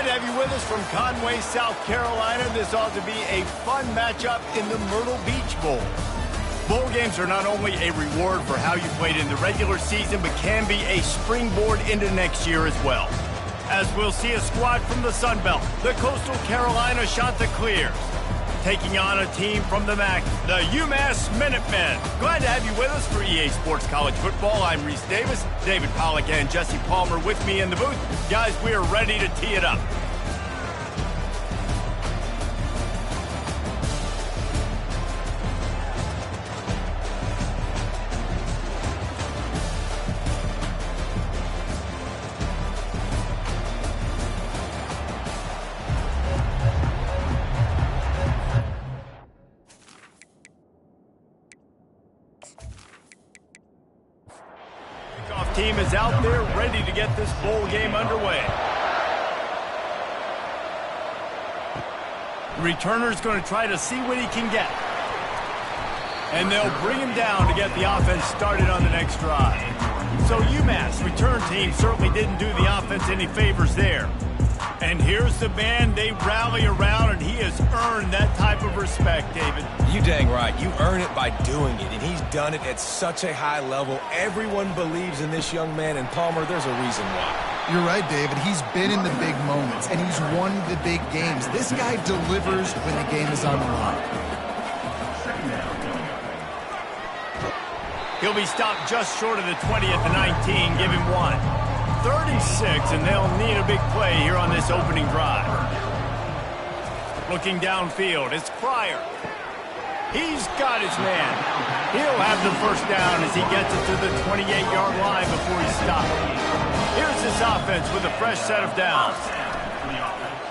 Glad to have you with us from Conway, South Carolina. This ought to be a fun matchup in the Myrtle Beach Bowl. Bowl games are not only a reward for how you played in the regular season, but can be a springboard into next year as well. As we'll see a squad from the Sun Belt, the Coastal Carolina Chanticleers, taking on a team from the MAC, the UMass Minutemen. Glad to have you with us for EA Sports College Football. I'm Reese Davis, David Pollack and Jesse Palmer with me in the booth. Guys, we are ready to tee it up. Team is out there ready to get this bowl game underway. The returner's going to try to see what he can get. And they'll bring him down to get the offense started on the next drive. So UMass return team certainly didn't do the offense any favors there. And here's the man they rally around, and he has earned that type of respect, David. You dang right. You earn it by doing it, and he's done it at such a high level. Everyone believes in this young man, and Palmer, there's a reason why. You're right, David. He's been in the big moments, and he's won the big games. This guy delivers when the game is on the line. He'll be stopped just short of the 20 at the 19. Give him one. 36, and they'll need a big play here on this opening drive. Looking downfield, it's Pryor. He's got his man. He'll have the first down as he gets it to the 28-yard line before he's stopped. Here's this offense with a fresh set of downs.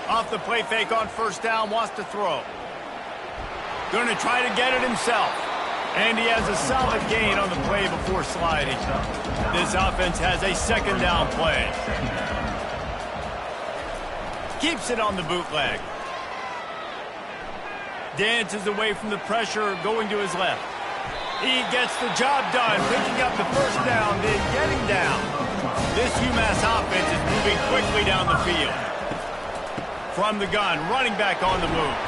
Off the play fake on first down, wants to throw. Going to try to get it himself. And he has a solid gain on the play before sliding. This offense has a second down play. Keeps it on the bootleg. Dances away from the pressure, going to his left. He gets the job done, picking up the first down, then getting down. This UMass offense is moving quickly down the field. From the gun, running back on the move.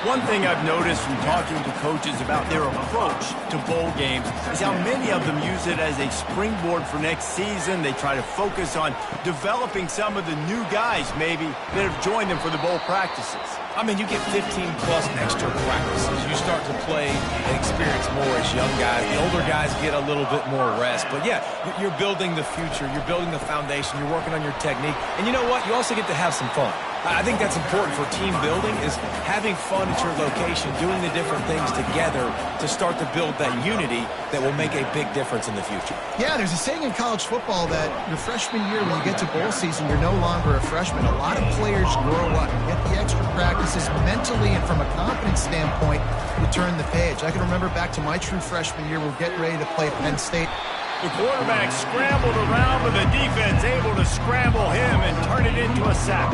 One thing I've noticed from talking to coaches about their approach to bowl games is how many of them use it as a springboard for next season. They try to focus on developing some of the new guys, maybe, that have joined them for the bowl practices. I mean, you get 15-plus extra practices. You start to play and experience more as young guys. The older guys get a little bit more rest. But, yeah, you're building the future. You're building the foundation. You're working on your technique. And you know what? You also get to have some fun. I think that's important for team building, is having fun at your location, doing the different things together to start to build that unity that will make a big difference in the future. Yeah, there's a saying in college football that your freshman year, when you get to bowl season, you're no longer a freshman. A lot of players grow up, get the extra practices mentally, and from a confidence standpoint, you turn the page. I can remember back to my true freshman year, we're getting ready to play Penn State. The quarterback scrambled around, but the defense able to scramble him and turn it into a sack.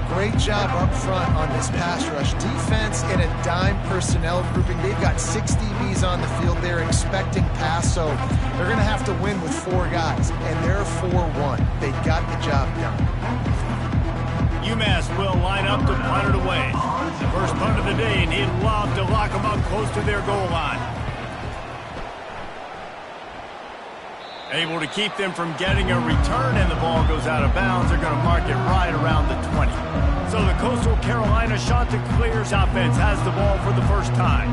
Great job up front on this pass rush. Defense in a dime personnel grouping. They've got 6 DBs on the field. They're expecting pass, so they're going to have to win with 4 guys, and they're 4-1. They got the job done. UMass will line up to punt it away. The first punt of the day, and he'd love to lock them up close to their goal line. Able to keep them from getting a return, and the ball goes out of bounds. They're going to mark it right around the 20. So the Coastal Carolina Chanticleers offense has the ball for the first time.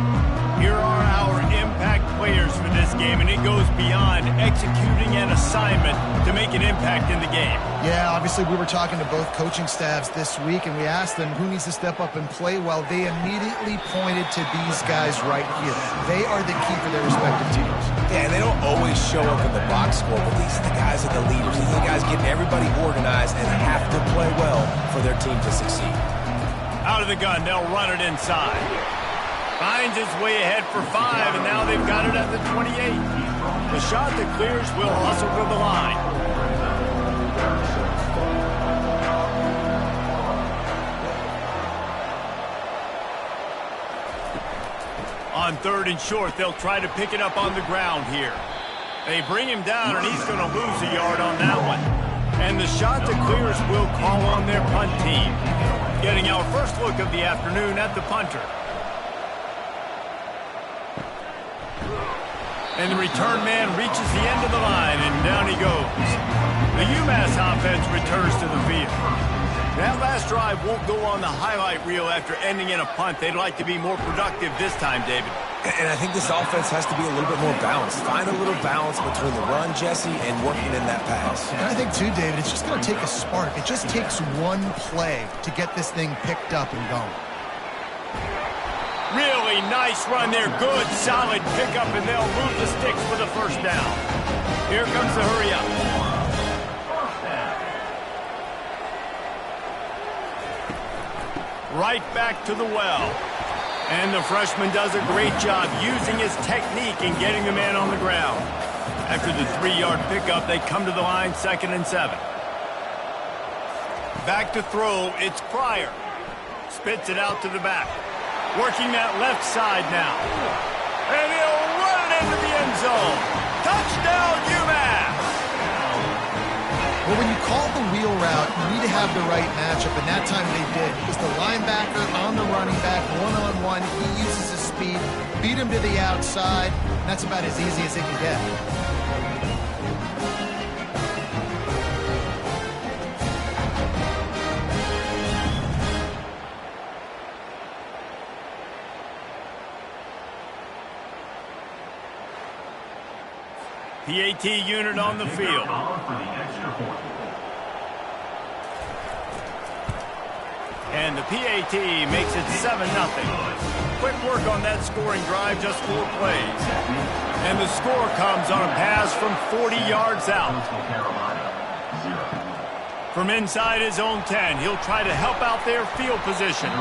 Here are our impact players for this game, and it goes beyond executing an assignment to make an impact in the game. Yeah, obviously we were talking to both coaching staffs this week, and we asked them who needs to step up and play well. They immediately pointed to these guys right here. They are the key for their respective teams. Yeah, and they don't always show up in the box score, but these are the guys that are the leaders. These are the guys getting everybody organized and have to play well for their team to succeed. Out of the gun, they'll run it inside. Finds his way ahead for 5, and now they've got it at the 28. The Chanticleers will hustle to the line. On 3rd and short, they'll try to pick it up on the ground here. They bring him down, and he's going to lose a yard on that one. And the shot that clears will call on their punt team. Getting our first look of the afternoon at the punter. And the return man reaches the end of the line, and down he goes. The UMass offense returns to the field. That last drive won't go on the highlight reel after ending in a punt. They'd like to be more productive this time, David. And I think this offense has to be a little bit more balanced. Find a little balance between the run, Jesse, and working in that pass. And I think, too, David, it's just going to take a spark. It just takes one play to get this thing picked up and going. Really nice run there. Good, solid pickup, and they'll move the sticks for the first down. Here comes the hurry up. Right back to the well. And the freshman does a great job using his technique and getting the man on the ground. After the 3-yard pickup, they come to the line, 2nd and 7. Back to throw, it's Pryor. Spits it out to the back. Working that left side now. And he'll run it into the end zone. Touchdown, UMass! Well, when you call the wheel route, you need to have the right matchup, and that time they did. It was the linebacker on the running back, one-on-one. He uses his speed, beat him to the outside, and that's about as easy as it can get. PAT unit on the field. And the PAT makes it 7-0. Quick work on that scoring drive, just 4 plays. And the score comes on a pass from 40 yards out. From inside his own 10, he'll try to help out their field position.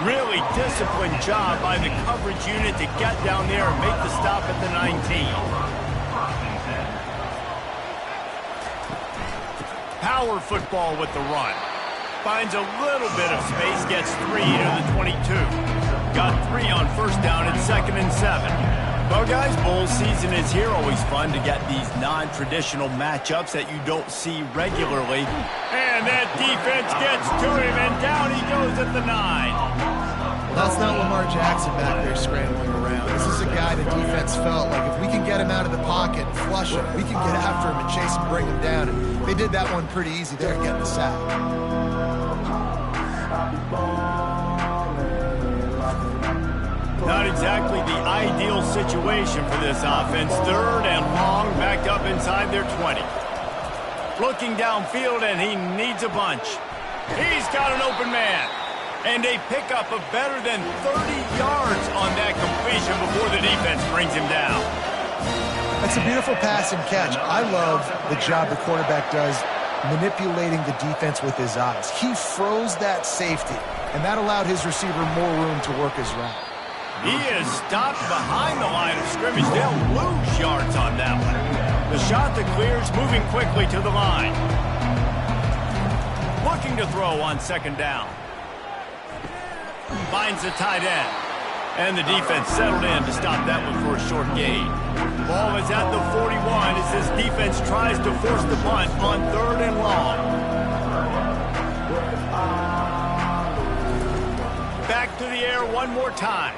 Really disciplined job by the coverage unit to get down there and make the stop at the 19. Power football with the run. Finds a little bit of space, gets 3 to the 22. Got 3 on first down at 2nd and 7. Well, guys, bowl season is here. Always fun to get these non-traditional matchups that you don't see regularly. And that defense gets to him, and down he goes at the 9. Well, that's not Lamar Jackson back there scrambling around. This is a guy the defense felt like if we can get him out of the pocket and flush him, we can get after him and chase him, bring him down. And they did that one pretty easy there, getting the sack. Not exactly the ideal situation for this offense. 3rd and long, backed up inside their 20. Looking downfield, and he needs a bunch. He's got an open man. And a pickup of better than 30 yards on that completion before the defense brings him down. That's a beautiful pass and catch. I love the job the quarterback does manipulating the defense with his eyes. He froze that safety, and that allowed his receiver more room to work his route. He is stopped behind the line of scrimmage. They'll lose yards on that one. The shot that clears, moving quickly to the line. Looking to throw on 2nd down. Finds the tight end. And the defense settled in to stop that one for a short gain. Ball is at the 41 as this defense tries to force the punt on 3rd and long. Back to the air one more time.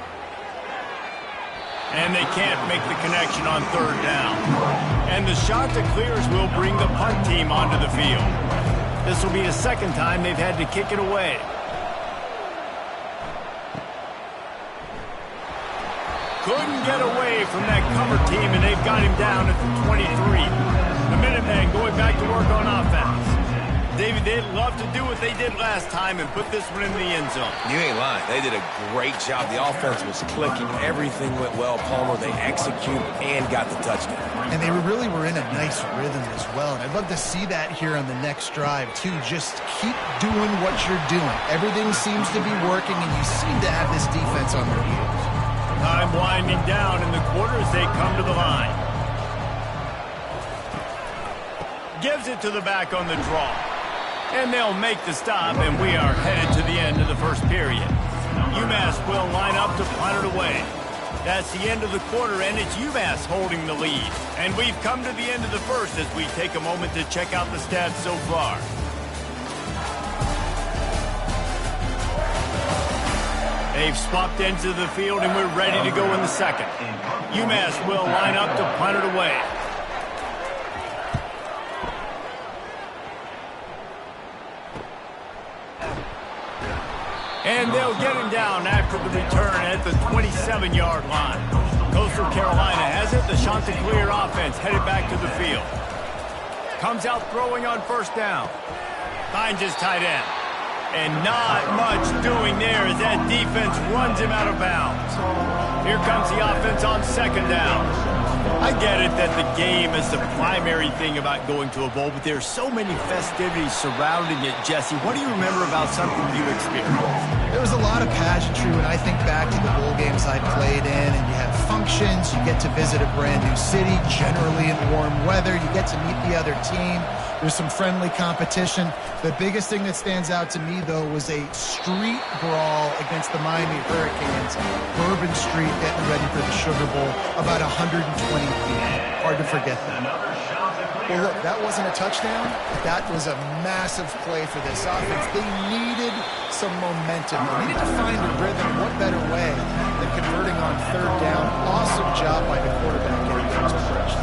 And they can't make the connection on 3rd down. And the shot that clears will bring the punt team onto the field. This will be the 2nd time they've had to kick it away. Couldn't get away from that cover team, and they've got him down at the 23. The Minutemen going back to work on offense. David, they'd love to do what they did last time and put this one in the end zone. You ain't lying. They did a great job. The offense was clicking. Everything went well, Palmer. They executed and got the touchdown. And they really were in a nice rhythm as well. And I'd love to see that here on the next drive, too. Just keep doing what you're doing. Everything seems to be working, and you seem to have this defense on their heels. Time winding down in the quarter as they come to the line. Gives it to the back on the draw. And they'll make the stop, and we are headed to the end of the first period. UMass will line up to punt it away. That's the end of the quarter, and it's UMass holding the lead. And we've come to the end of the first as we take a moment to check out the stats so far. They've swapped ends of the field, and we're ready to go in the second. UMass will line up to punt it away. And they'll get him down after the return at the 27-yard line. Coastal Carolina has it. The Chanticleer offense headed back to the field. Comes out throwing on first down. Finds his tight end. And not much doing there as that defense runs him out of bounds. Here comes the offense on second down. I get it that the game is the primary thing about going to a bowl, but there's so many festivities surrounding it. Jesse, what do you remember about something you experienced? There was a lot of pageantry when I think back to the bowl games I played in, and you have functions, you get to visit a brand new city, generally in warm weather, you get to meet the other team. There's some friendly competition. The biggest thing that stands out to me, though, was a street brawl against the Miami Hurricanes. Bourbon Street getting ready for the Sugar Bowl, about 120 feet. Hard to forget that. Well, look, that wasn't a touchdown. That was a massive play for this offense. They needed some momentum. They needed to find a rhythm. What better way than converting on third down? Awesome job by the quarterback getting those pressures.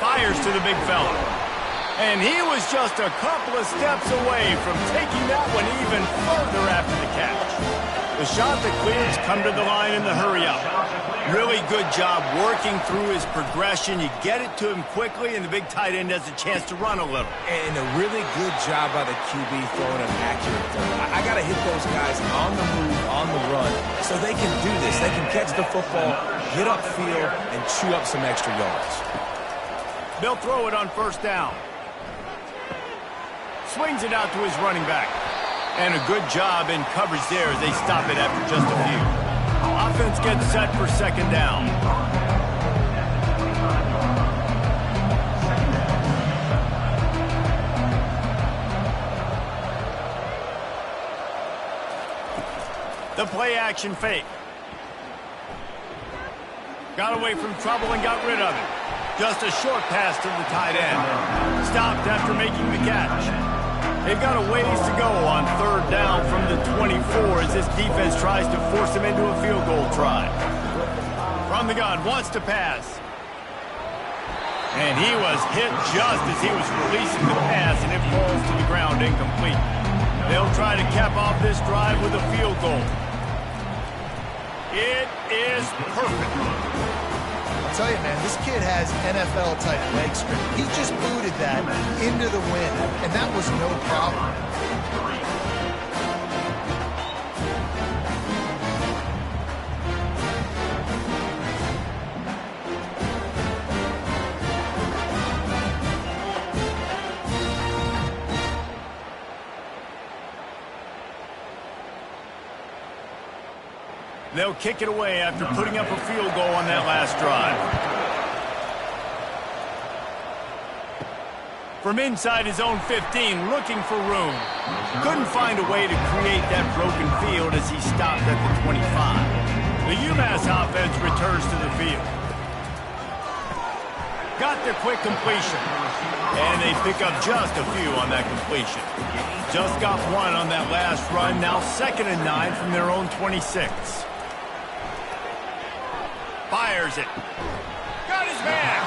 Fires to the big fella. And he was just a couple of steps away from taking that one even further after the catch. The Chanticleers come to the line in the hurry-up. Really good job working through his progression. You get it to him quickly, and the big tight end has a chance to run a little. And a really good job by the QB throwing an accurate throw. I got to hit those guys on the move, on the run, so they can do this. They can catch the football, get upfield, and chew up some extra yards. They'll throw it on first down. Swings it out to his running back. And a good job in coverage there as they stop it after just a few. Offense gets set for second down. The play action fake. Got away from trouble and got rid of it. Just a short pass to the tight end. Stopped after making the catch. They've got a ways to go on third down from the 24 as this defense tries to force them into a field goal try. From the gun, wants to pass. And he was hit just as he was releasing the pass, and it falls to the ground incomplete. They'll try to cap off this drive with a field goal. It is perfect. I'll tell you, man, this kid has NFL-type leg strength. He just booted that into the wind, and that was no problem. They'll kick it away after putting up a field goal on that last drive. From inside his own 15, looking for room. Couldn't find a way to create that broken field as he stopped at the 25. The UMass offense returns to the field. Got the quick completion. And they pick up just a few on that completion. Just got one on that last run. Now 2nd and 9 from their own 26. Fires it. Got his man.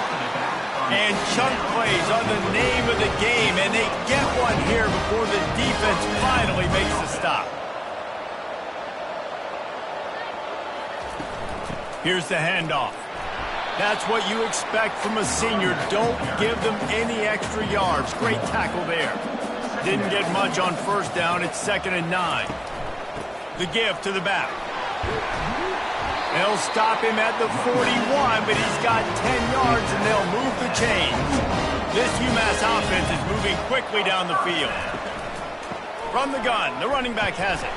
And chunk plays are the name of the game, and they get one here before the defense finally makes the stop. Here's the handoff. That's what you expect from a senior. Don't give them any extra yards. Great tackle there. Didn't get much on first down. It's 2nd and 9. The give to the back. They'll stop him at the 41, but he's got 10 yards, and they'll move the chains. This UMass offense is moving quickly down the field. From the gun, the running back has it.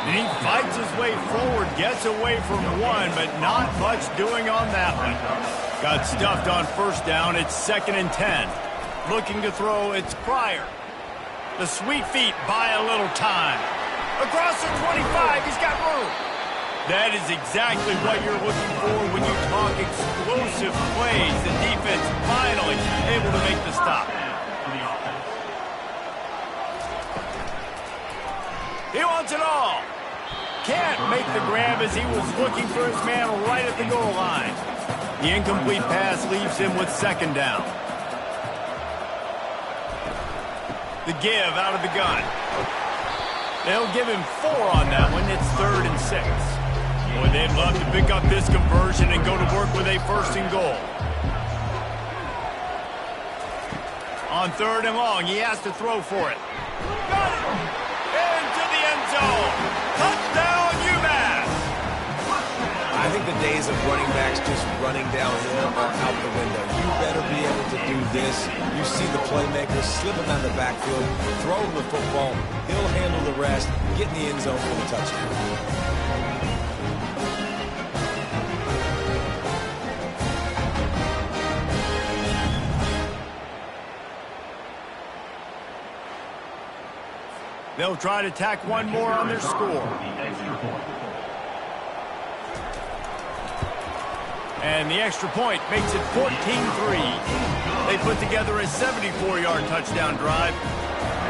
And he fights his way forward, gets away from one, but not much doing on that one. Got stuffed on first down. It's 2nd and 10. Looking to throw, it's Pryor. The sweet feet buy a little time. Across the 25, he's got room. That is exactly what you're looking for when you talk explosive plays. The defense finally able to make the stop. He wants it all. Can't make the grab as he was looking for his man right at the goal line. The incomplete pass leaves him with second down. The give out of the gun. They'll give him 4 on that one. It's 3rd and 6. Boy, they'd love to pick up this conversion and go to work with a 1st and goal. On 3rd and long, he has to throw for it. Got it! Into the end zone. Touchdown, UMass! I think the days of running backs just running downhill are out the window. You better be able to do this. You see the playmaker slip him out of the backfield, throw him the football, he'll handle the rest, get in the end zone for the touchdown. They'll try to tack one more on their score. And the extra point makes it 14-3. They put together a 74-yard touchdown drive.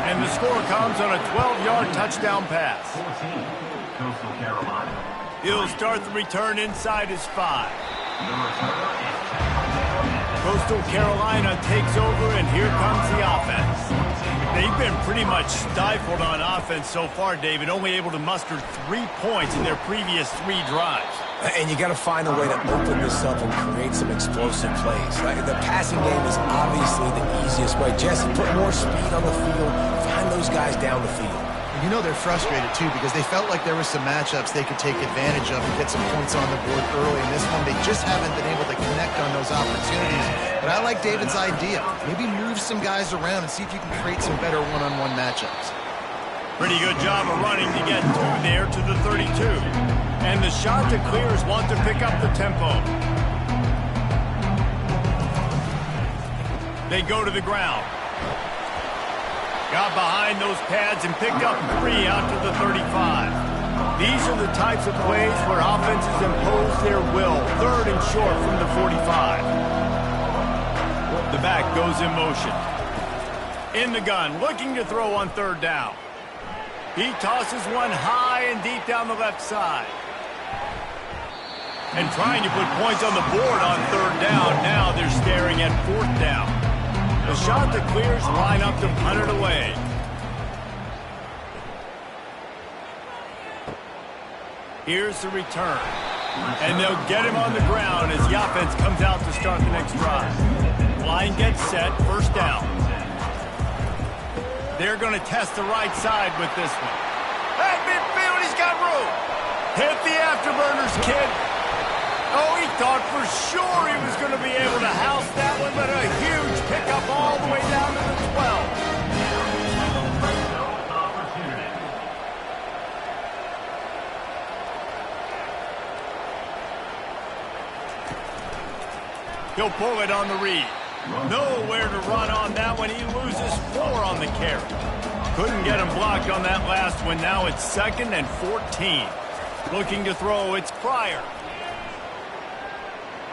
And the score comes on a 12-yard touchdown pass. He'll start the return inside his 5. Coastal Carolina takes over, and here comes the offense. They've been pretty much stifled on offense so far, David, only able to muster 3 points in their previous 3 drives. And you got to find a way to open this up and create some explosive plays. The passing game is obviously the easiest way. Jesse, put more speed on the field, find those guys down the field. And you know they're frustrated, too, because they felt like there were some matchups they could take advantage of and get some points on the board early. In this one, they just haven't been able to connect on those opportunities. But I like David's idea. Maybe move some guys around and see if you can create some better one-on-one matchups. Pretty good job of running to get through there to the 32. And the shot to clears want to pick up the tempo. They go to the ground. Got behind those pads and picked up 3 out to the 35. These are the types of plays where offenses impose their will. 3rd and short from the 45. The back goes in motion. In the gun, looking to throw on 3rd down. He tosses one high and deep down the left side. And trying to put points on the board on 3rd down. Now they're staring at 4th down. The shot that clears line up to punt it away. Here's the return. And they'll get him on the ground as the offense comes out to start the next drive. Line gets set, 1st down. They're going to test the right side with this one. At midfield, he's got room. Hit the afterburners, kid. Oh, he thought for sure he was going to be able to house that one, but a huge pickup all the way down to the 12. He'll pull it on the read. Nowhere to run on that one. He loses 4 on the carry. Couldn't get him blocked on that last one. Now it's 2nd and 14. Looking to throw, it's Pryor.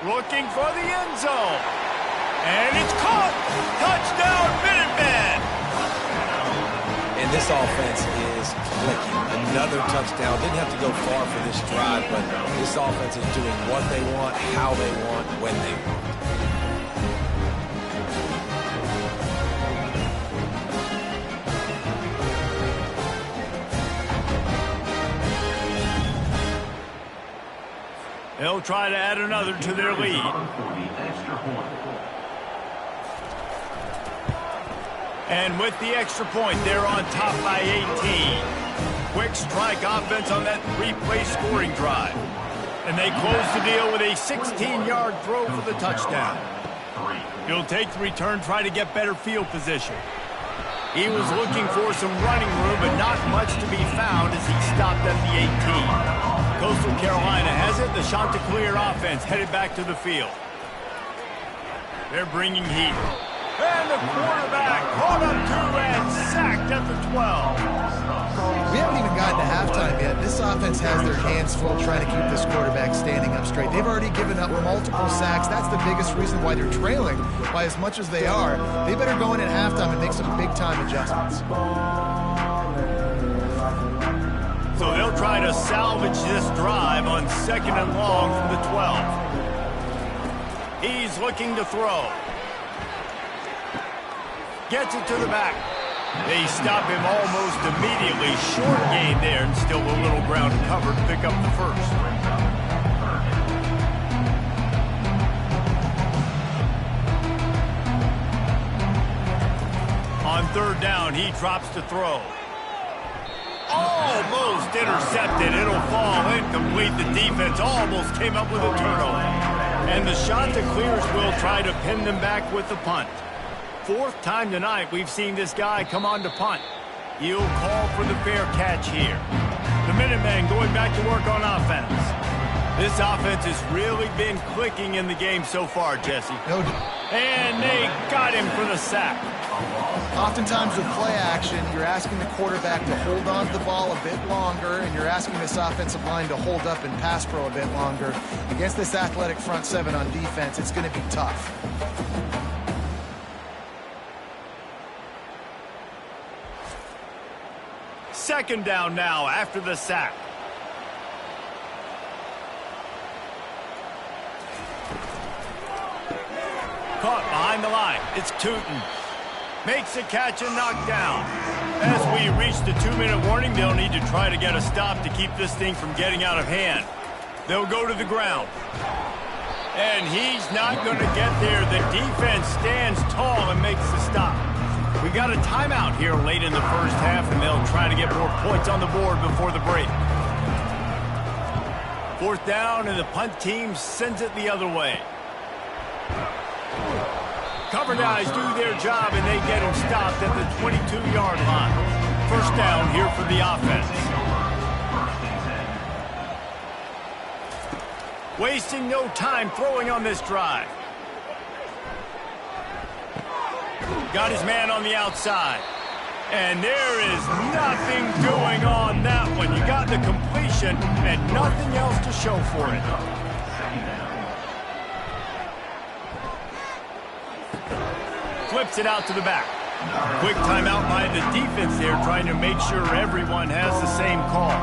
Looking for the end zone. And it's caught. Touchdown, Minutemen. And this offense is clicking. Another touchdown. Didn't have to go far for this drive, but this offense is doing what they want, how they want, when they want. They'll try to add another to their lead. And with the extra point, they're on top by 18. Quick strike offense on that 3-play scoring drive. And they close the deal with a 16-yard throw for the touchdown. He'll take the return, try to get better field position. He was looking for some running room, but not much to be found as he stopped at the 18. Coastal Carolina has it. The shot to clear offense headed back to the field. They're bringing heat. And the quarterback caught up to and sacked at the 12. We haven't even gotten to halftime yet. This offense has their hands full trying to keep this quarterback standing up straight. They've already given up multiple sacks. That's the biggest reason why they're trailing by as much as they are. They better go in at halftime and make some big-time adjustments. So they'll try to salvage this drive on 2nd and long from the 12. He's looking to throw. Gets it to the back. They stop him almost immediately. Short gain there and still a little ground covered to pick up the first. On 3rd down, he drops to throw. Almost intercepted. It'll fall incomplete. The defense almost came up with a turnover. And the shot that clears will try to pin them back with the punt. 4th time tonight we've seen this guy come on to punt. He'll call for the fair catch here. The Minutemen going back to work on offense. This offense has really been clicking in the game so far, Jesse. And they got him for the sack. Oftentimes with play action, you're asking the quarterback to hold on to the ball a bit longer, and you're asking this offensive line to hold up and pass pro a bit longer. Against this athletic front 7 on defense, it's going to be tough. 2nd down now after the sack. Caught behind the line. It's Tootin. Makes a catch and knocked down. As we reach the 2-minute warning, they'll need to try to get a stop to keep this thing from getting out of hand. They'll go to the ground. And he's not going to get there. The defense stands tall and makes the stop. We got a timeout here late in the first half, and they'll try to get more points on the board before the break. 4th down, and the punt team sends it the other way. Cover guys do their job, and they get him stopped at the 22-yard line. 1st down here for the offense. Wasting no time throwing on this drive. Got his man on the outside. And there is nothing doing on that one. You got the completion and nothing else to show for it. Flips it out to the back. Quick timeout by the defense there, trying to make sure everyone has the same call.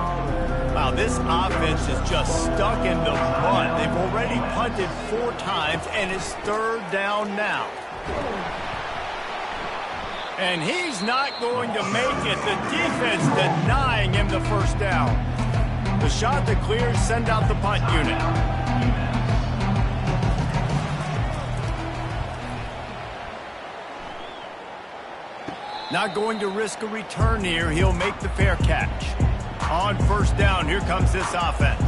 Wow, this offense is just stuck in the mud. They've already punted 4 times, and it's 3rd down now. And he's not going to make it. The defense denying him the 1st down. The shot that clears, send out the punt unit. Not going to risk a return here. He'll make the fair catch. On 1st down, here comes this offense.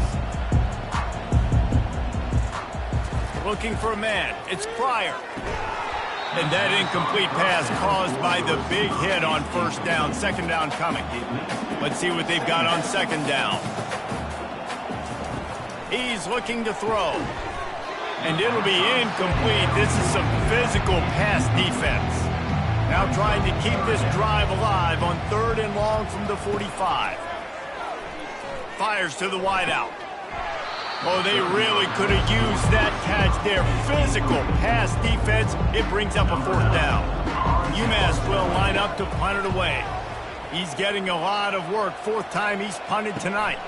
Looking for a man. It's Pryor. And that incomplete pass caused by the big hit on 1st down. 2nd down coming. Let's see what they've got on 2nd down. He's looking to throw. And it'll be incomplete. This is some physical pass defense. Now trying to keep this drive alive on 3rd and long from the 45. Fires to the wideout. Oh, they really could have used that catch there. Physical pass defense. It brings up a 4th down. UMass will line up to punt it away. He's getting a lot of work. 4th time he's punted tonight.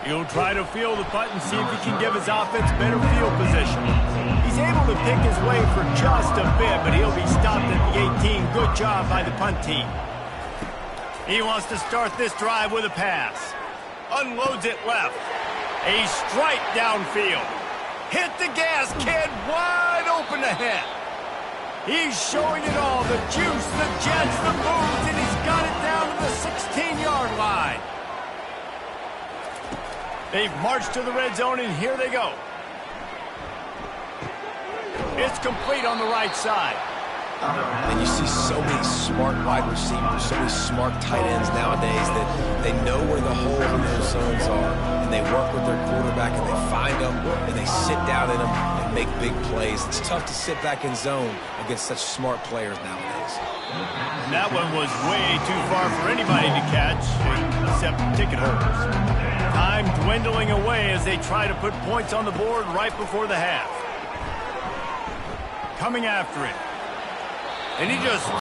He'll try to field the punt and see if he can give his offense better field position. He's able to pick his way for just a bit, but he'll be stopped at the 18. Good job by the punt team. He wants to start this drive with a pass. Unloads it left. A strike downfield. Hit the gas, kid. Wide open ahead. He's showing it all. The juice, the jets, the moves, and he's got it down to the 16-yard line. They've marched to the red zone, and here they go. It's complete on the right side. And you see so many smart wide receivers, so many smart tight ends nowadays that they know where the holes in their zones are, and they work with their quarterback, and they find find them, and they sit down in them and make big plays. It's tough to sit back in zone against such smart players nowadays. That one was way too far for anybody to catch, except ticket holders. Time dwindling away as they try to put points on the board right before the half. Coming after it. And he just